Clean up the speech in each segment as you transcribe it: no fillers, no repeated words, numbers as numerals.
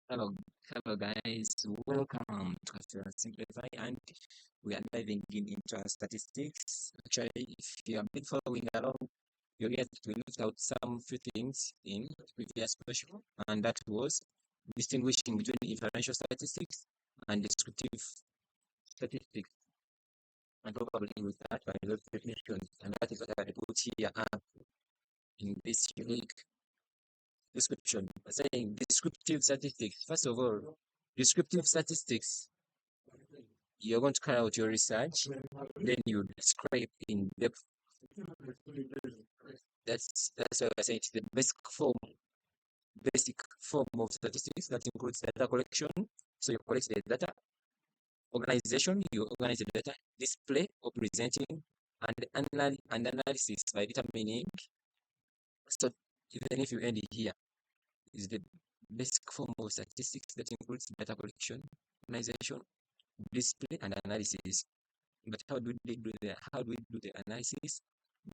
Hello, hello guys. Welcome to Cafe Simplify, and we are diving into our statistics. Actually, if you have been following along, you get we left out some few things in previous question, and that was distinguishing between inferential statistics and descriptive statistics. And probably we start by those definitions, and that is what I put here up in this unique description. Saying descriptive statistics. First of all, descriptive statistics, you're going to carry out your research, then you describe in depth. That's why I say it's the basic form of statistics that includes data collection. So you collect the data, organization, you organize the data, display or presenting, and analysis by determining. So even if you end here, is the basic form of statistics that includes data collection, organization, display, and analysis. But how do we do the analysis?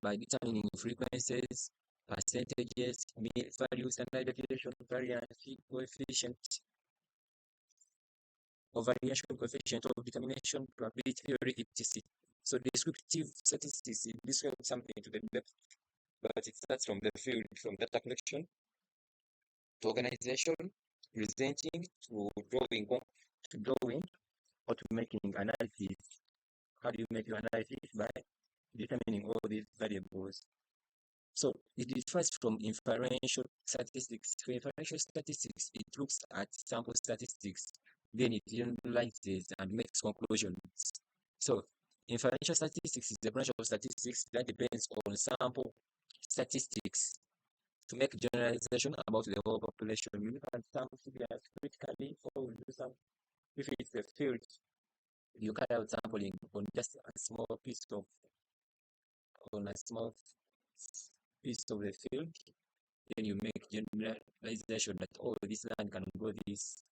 By determining frequencies, percentages, mean values, standard deviation, variance coefficient, or variation coefficient of determination, probability theory, etc. So descriptive statistics, it describes something to the depth, but it starts from the field, from data collection to organization, presenting, to drawing, or to making analysis. How do you make your analysis? By determining all these variables. So it differs from inferential statistics. For inferential statistics, it looks at sample statistics, then it generalizes and makes conclusions. So inferential statistics is the branch of statistics that depends on sample statistics to make generalization about the whole population. You look at some figures critically, or do some, if it's a field, you carry out sampling on just a small piece of the field, then you make generalization that this land can grow this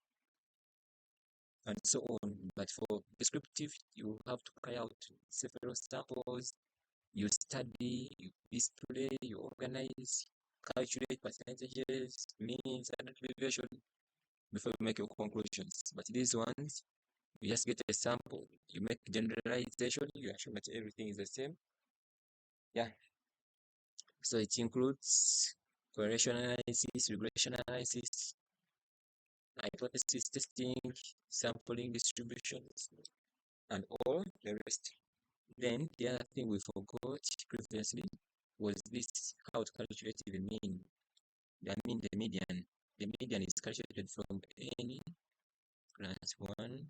and so on. But for descriptive, you have to carry out several samples, you study, you display, you organize, calculate percentages, means, and deviation before you make your conclusions. But these ones, you just get a sample, you make generalization, you assume that everything is the same. Yeah. So it includes correlation analysis, regression analysis, hypothesis testing, sampling distributions, and all the rest. Then the other thing we forgot previously was this, how to calculate the mean. I mean the median. The median is calculated from n plus 1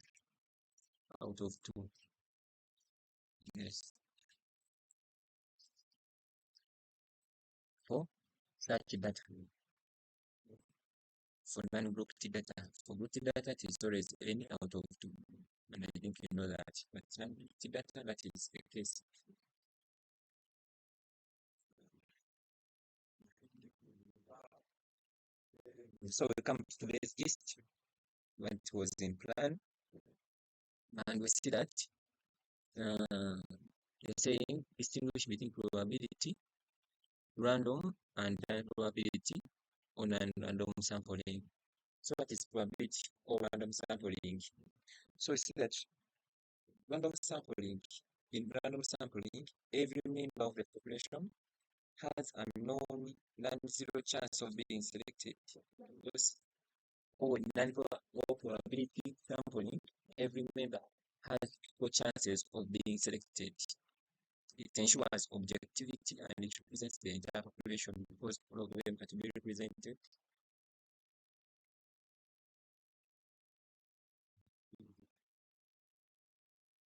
out of 2. Yes. For such data. For non-grouped data. For grouped data, it is always n out of 2. And I think you know that. But non-grouped data, that is the case. So we come to today's gist when it was in plan, and we see that they're saying distinguish between probability, random, and probability on random sampling. So what is probability or random sampling? So we see that in random sampling, every member of the population has a known non-zero chance of being selected. Or in probability sampling, every member has equal chances of being selected. It ensures objectivity and it represents the entire population because all of them are to be represented.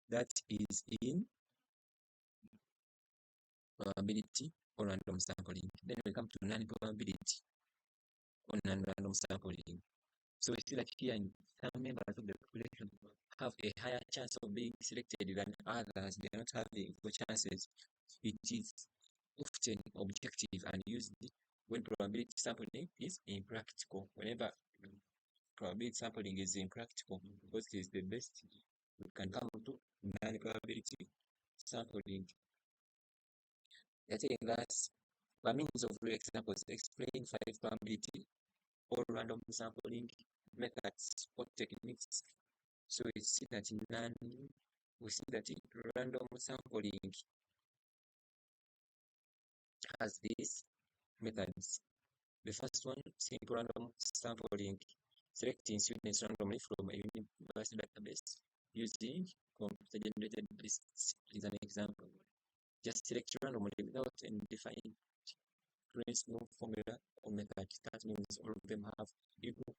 That is in probability or random sampling. Then we come to non-probability or non-random sampling. So we see that here some members of the population have a higher chance of being selected than others. They don't have the equal chances. It is often objective and used when probability sampling is impractical. Whenever probability sampling is impractical, because it is the best, we can come to non-probability sampling. They're telling us, by means of real examples, explain 5 probability or random sampling methods or techniques. So we see that random sampling has these methods. The first one, simple random sampling, selecting students randomly from a university database using computer-generated lists is an example. Just select randomly without any defined principle, formula, or method. That means all of them have equal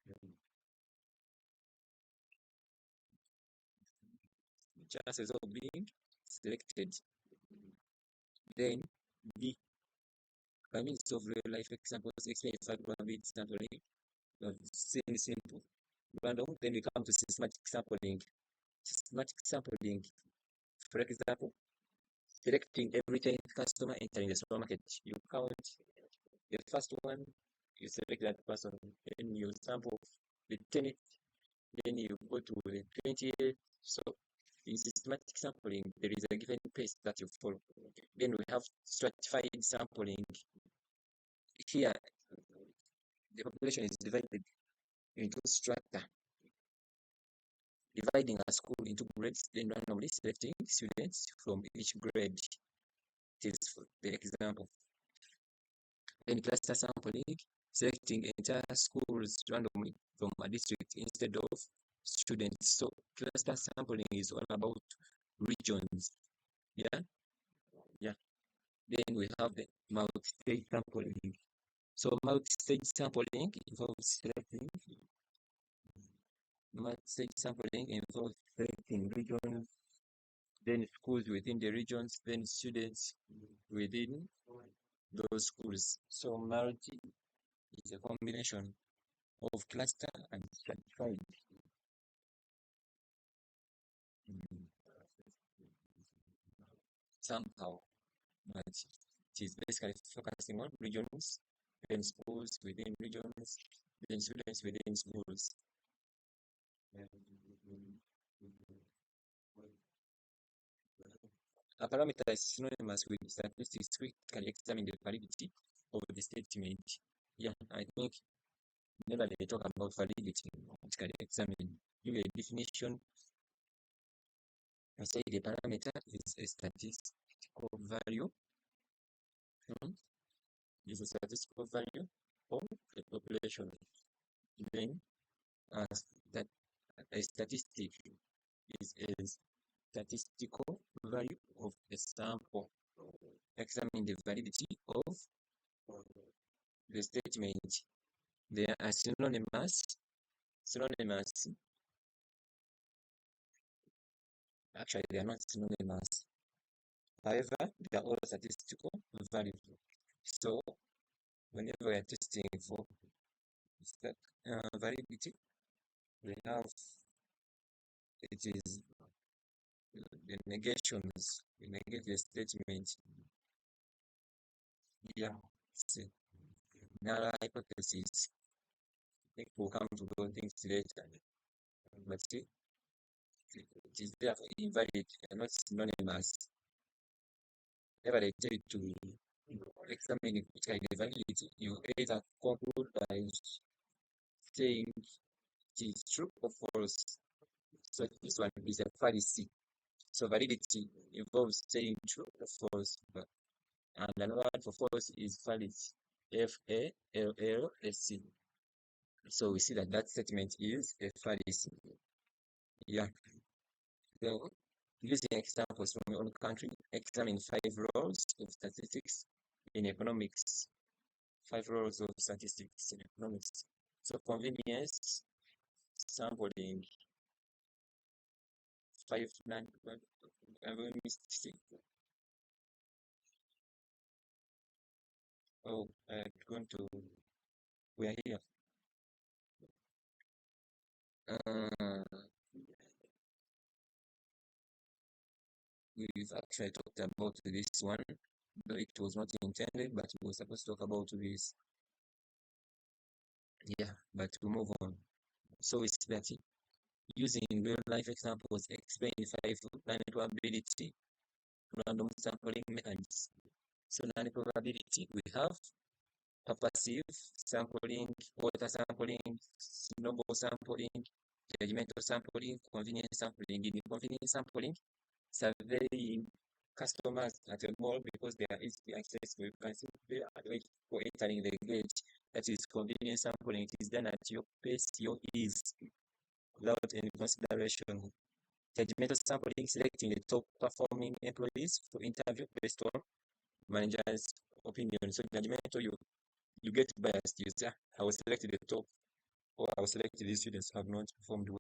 chances of being selected. Then, B, by means of real-life examples, explain fact probability sampling. Simple, random. Then we come to systematic sampling. Systematic sampling, for example, selecting every 10th customer entering the supermarket. You count the first one, you select that person, then you sample the 10th, then you go to the 20th. So in systematic sampling, there is a given pace that you follow. Then we have stratified sampling. Here, the population is divided into strata, dividing a school into grades, then randomly selecting students from each grade. This is the example. Then cluster sampling, selecting entire schools randomly from a district instead of students. So cluster sampling is all about regions. Yeah. Then we have the multi-stage sampling. So multi-stage sampling involves selecting regions, then schools within the regions, then students within those schools. So multi is a combination of cluster and stratified. Somehow, but it is basically focusing on regions, then schools within regions, then students within schools. A parameter is synonymous with statistics. We can examine the validity of the statement. Yeah, I think whenever they talk about validity, we can examine. Give a definition. I say the parameter is a statistical value. Is a statistical value of the population. Then, that a statistic is a statistical value of a sample. Examine the validity of the statement. They are synonymous. Actually, they are not synonymous. However, they are all statistical values. So, whenever we are testing for validity, we have it is the negations. We negate the statement. Yeah, see, null hypothesis. I think we'll come to those things later. But see, it is therefore invalid and not synonymous. Whenever they tell you to examine the validity, you either conclude by saying it is true or false. So this one is a fallacy. So validity involves saying true or false. And another one for false is fallacy. F-A-L-L-S-C. So we see that that statement is a fallacy. Yeah. So using examples from your own country, examine 5 roles of statistics in economics. 5 roles of statistics in economics. So convenience sampling 5 Oh, going to we are here. We've actually talked about this one, though it was not intended, but we were supposed to talk about this. Yeah, but we move on. So it's that using real life examples, explain 5 non-probability random sampling methods. So non-probability, we have purposive sampling, water sampling, snowball sampling, judgmental sampling, convenience sampling. In convenience sampling, surveying customers at a mall because they are easily accessible. You can simply wait for entering the gate. That is convenience sampling. It is done at your pace, your ease, without any consideration. Judgmental sampling, selecting the top performing employees for interview based on manager's opinion. So judgmental, you get biased. You say, I will select the top, or I will select these students who have not performed well.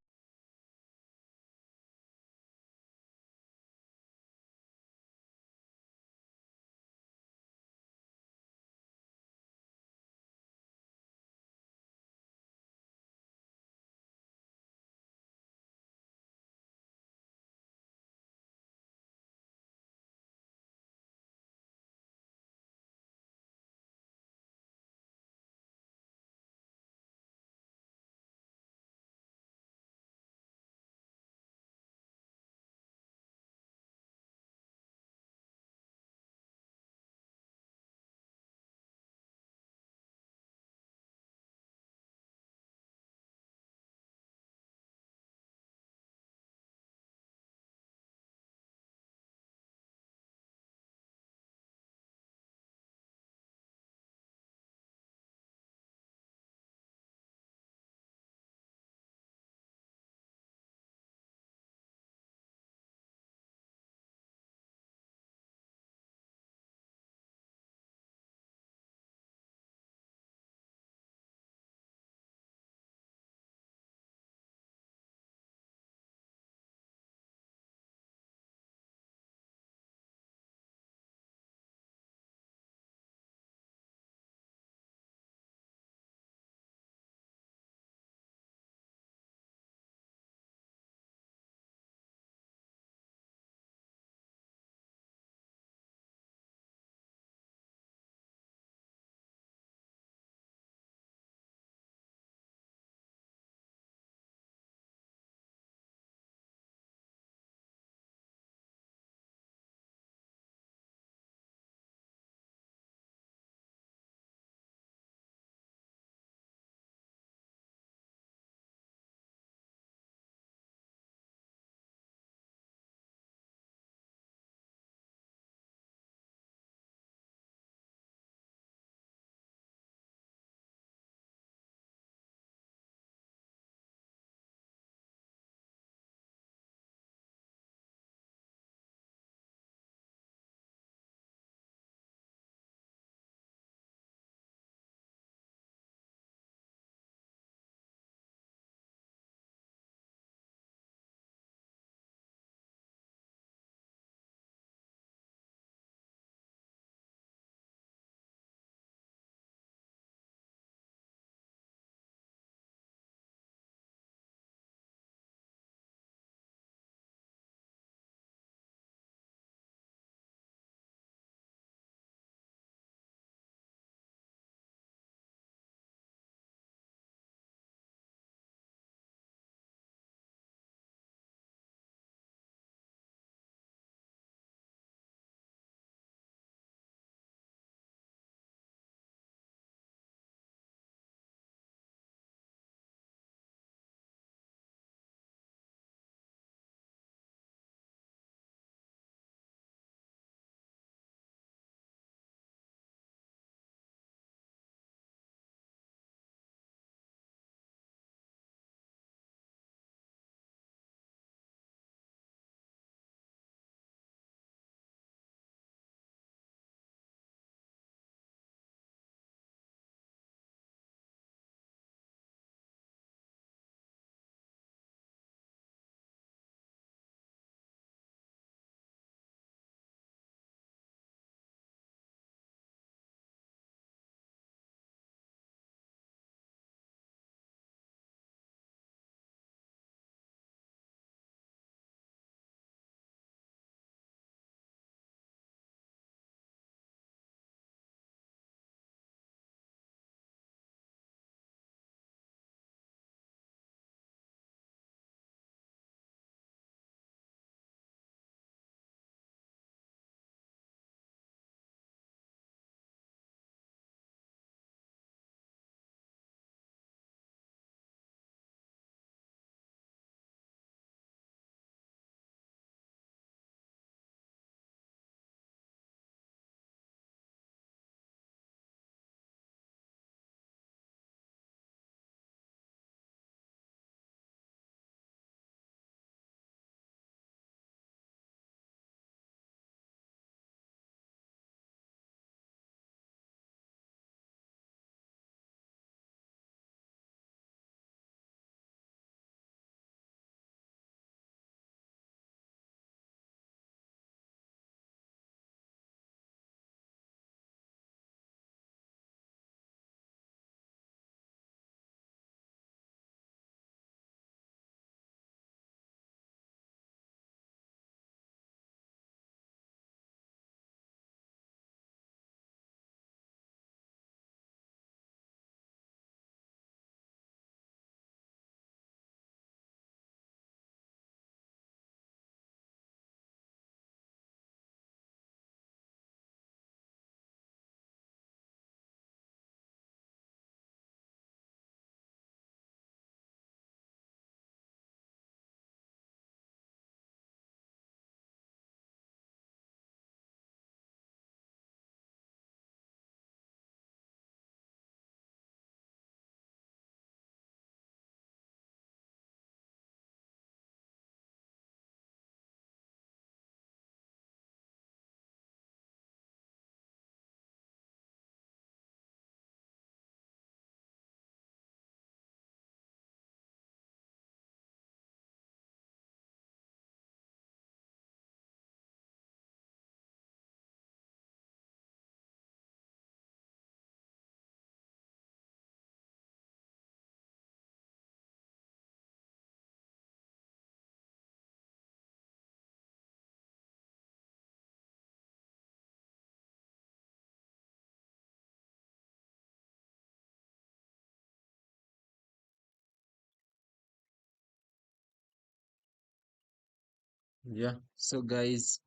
Yeah, so guys,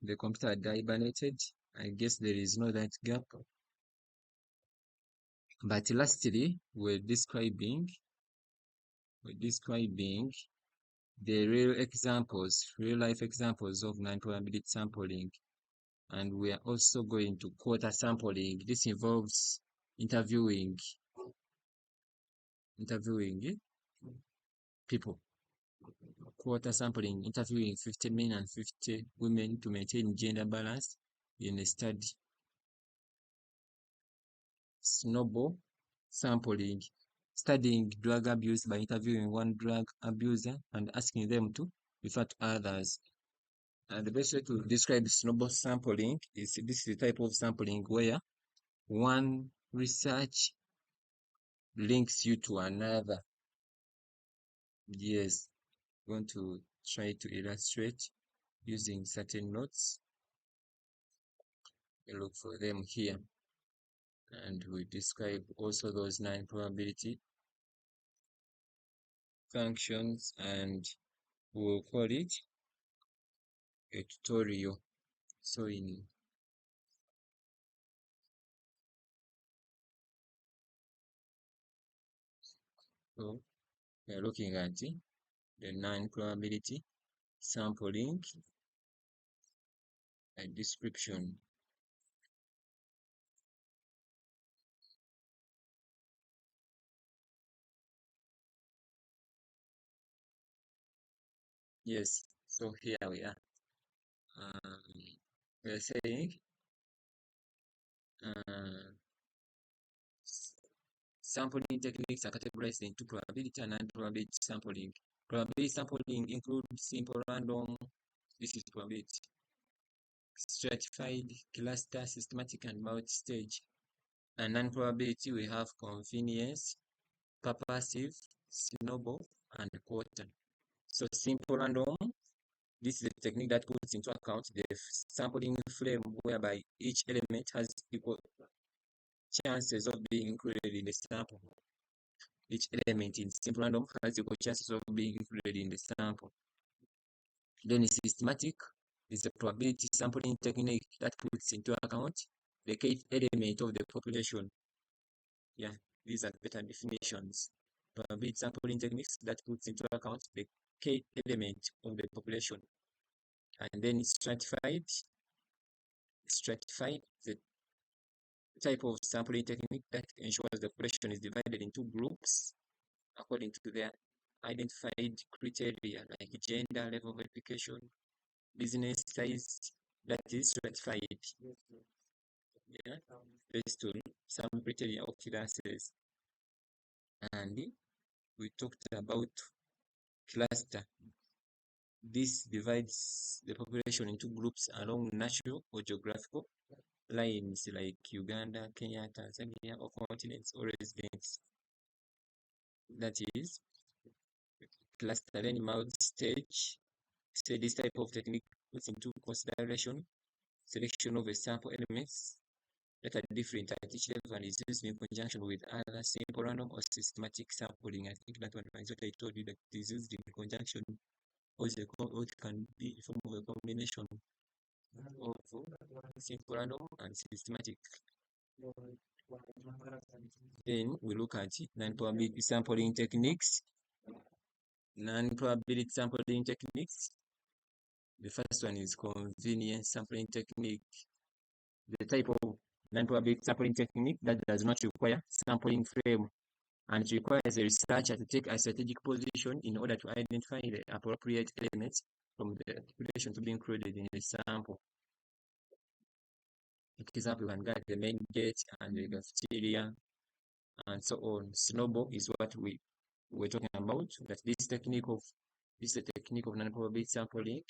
the computer had hibernated. I guess there is no that gap. But lastly, we're describing the real life examples of non-probability sampling, and we are also going to quarter sampling. This involves interviewing people. Quarter sampling, interviewing 50 men and 50 women to maintain gender balance in a study. Snowball sampling, studying drug abuse by interviewing one drug abuser and asking them to refer to others. And the best way to describe snowball sampling is this is the type of sampling where one research links you to another. Yes, I'm going to try to illustrate using certain notes. You look for them here, and we describe also those 9 probability functions, and we'll call it a tutorial. So we are looking at the 9 probability sampling and description. Yes, so here we are. We are saying uh, sampling techniques are categorized into probability and non-probability sampling. Probability sampling includes simple random, this is probability, stratified, cluster, systematic, and multi-stage. And non-probability, we have convenience, purposive, snowball, and quarter. So simple random, this is a technique that puts into account the sampling frame whereby each element has equal chances of being included in the sample. Each element in simple random has equal chances of being included in the sample. Then systematic is a probability sampling technique that puts into account the kth element of the population. Yeah, these are better definitions. Probability sampling techniques that puts into account the kth element of the population. And then stratified the type of sampling technique that ensures the population is divided into groups according to their identified criteria like gender, level of education, business size, that is stratified. Yeah, based on some criteria of classes. And we talked about cluster. This divides the population into groups along natural or geographical lines like Uganda, Kenya, Tanzania, or continents or residents. That is cluster. Then multi-stage. So this type of technique puts into consideration selection of a sample elements that are different at each level and is used in conjunction with other simple random or systematic sampling. I think that one is what I told you, that is used in conjunction, or it can be a form of a combination of simple random and systematic. Then we look at non-probability sampling techniques. Non-probability sampling techniques. The first one is convenience sampling technique. The type of non-probability sampling technique that does not require sampling frame, and it requires a researcher to take a strategic position in order to identify the appropriate elements from the population to be included in the sample. Example, you can get the main gate and the cafeteria and so on. Snowball is what we were talking about. That this is a technique of non-probability sampling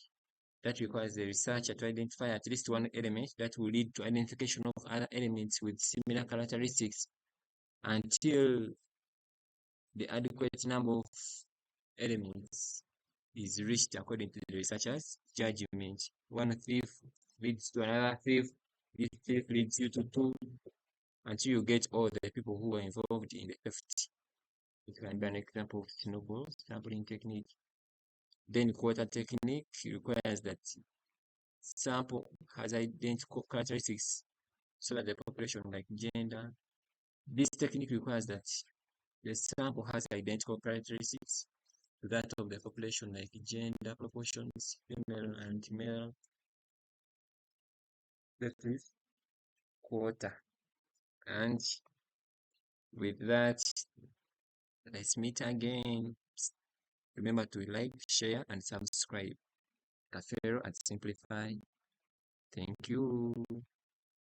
that requires the researcher to identify at least one element that will lead to identification of other elements with similar characteristics until the adequate number of elements is reached according to the researcher's judgment. One thief leads to another thief, this thief leads you to two, until you get all the people who are involved in the theft. It can be an example of snowball sampling technique. Then quota technique requires that sample has identical characteristics so that the population like gender. This technique requires that the sample has identical characteristics to that of the population like gender proportions, female and male. That is quota. And with that, let's meet again. Remember to like, share, and subscribe. Cafero and Simplify. Thank you.